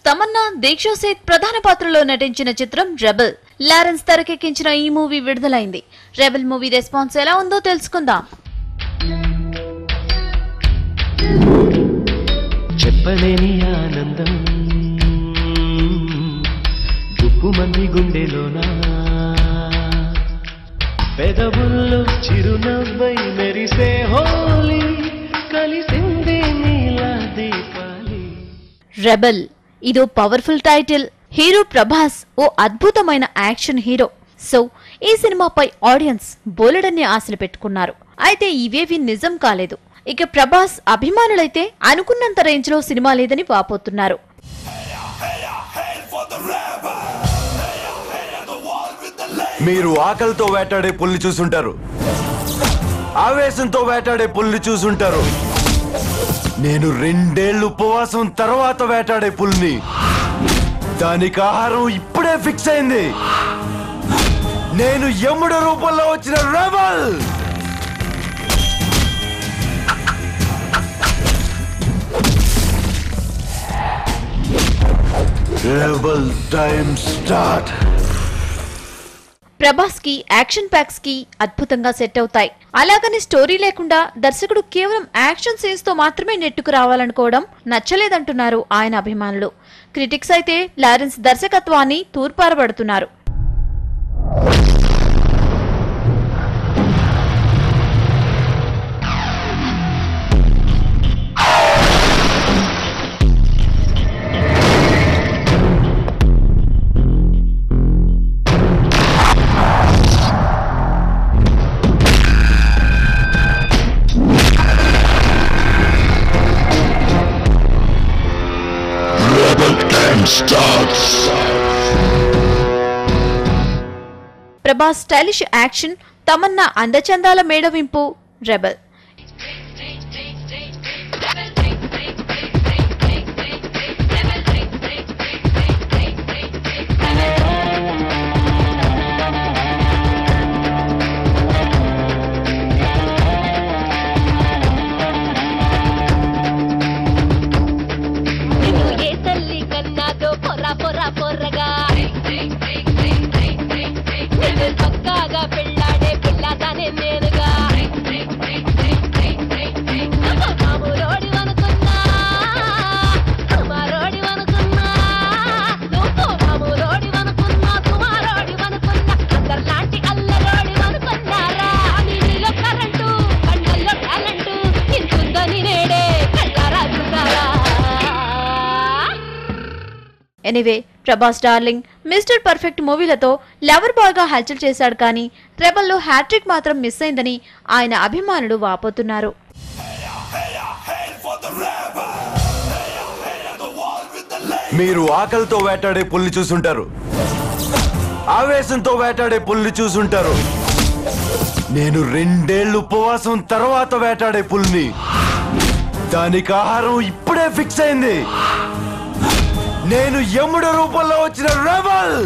తమన్నా దీక్షా Seth ప్రధాన పాత్రలో నటించిన చిత్రం రెబెల్. లారెన్స్ తెరకెక్కించిన ఈ మూవీ విడుదలైంది. రెబెల్ మూవీ రెస్పాన్స్ ఎలా ఉందో తెలుసుకుందాం. చెప్పలేని ఆనందం గుప్పుమంది గుండెలోనా పెదవుల్లో చిరునవ్వై మెరిసే హోలీ కలిసింది నీలా దీపాలి. రెబెల్ ఇదో పవర్ఫుల్ టైటిల్. హీరో ప్రభాస్ ఓ అద్భుతమైన యాక్షన్ హీరో. సో ఈ సినిమాపై ఆడియన్స్ బోలెడన్ని ఆశలు పెట్టుకున్నారు. అయితే ఇవేవి నిజం కాలేదు. ఇక ప్రభాస్ అభిమానులైతే అనుకున్నంత రేంజ్ లో సినిమా లేదని వాపోతున్నారు. మీరు ఆకలితో వేటాడే పుల్లి చూసుంటారు, ఆవేశంతో వేటాడే పుల్లి చూసుంటారు. నేను 2 ఏళ్లు ఉపవాసం తర్వాత వేటాడే పుల్ని. దానికి ఆహారం ఇప్పుడే ఫిక్స్ అయింది. నేను యముడు రూపంలో వచ్చిన rebel. Rebel time start. Prabhas కి యాక్షన్ ప్యాక్స్ కి అద్భుతంగా సెట్ అవుతాయి. అలాగని స్టోరీ లేకుండా దర్శకుడు కేవలం యాక్షన్ సీన్స్ తో మాత్రమే నెట్టుకు రావాలనుకోవడం నచ్చలేదంటున్నారు ఆయన అభిమానులు. క్రిటిక్స్ అయితే లారెన్స్ దర్శకత్వాన్ని తూర్పారబడుతున్నారు. ప్రభాస్ స్టైలిష్ యాక్షన్, తమన్నా అందచందాల మేడవింపు. Rebel anyway, Prabhas Darling, mister perfect మూవీలతో లవర్ బాయ్ గా హల్చల్ చేశాడు. కానీ రెబెల్ లో హ్యాట్రిక్ మాత్రం మిస్ అయిందని ఆయన అభిమానులు వాపోతున్నారు. మీరు ఆకలితో వేటాడే పుల్లి చూసుంటారు, ఆవేశంతో వేటాడే పుల్లి చూసుంటారు. నేను 2 ఏళ్లు ఉపవాసం తర్వాత వేటాడే పుల్ని. దానికి ఆహారం ఇప్పుడే ఫిక్స్ అయింది. నేను యముడు రూపంలో వచ్చిన రెబెల్.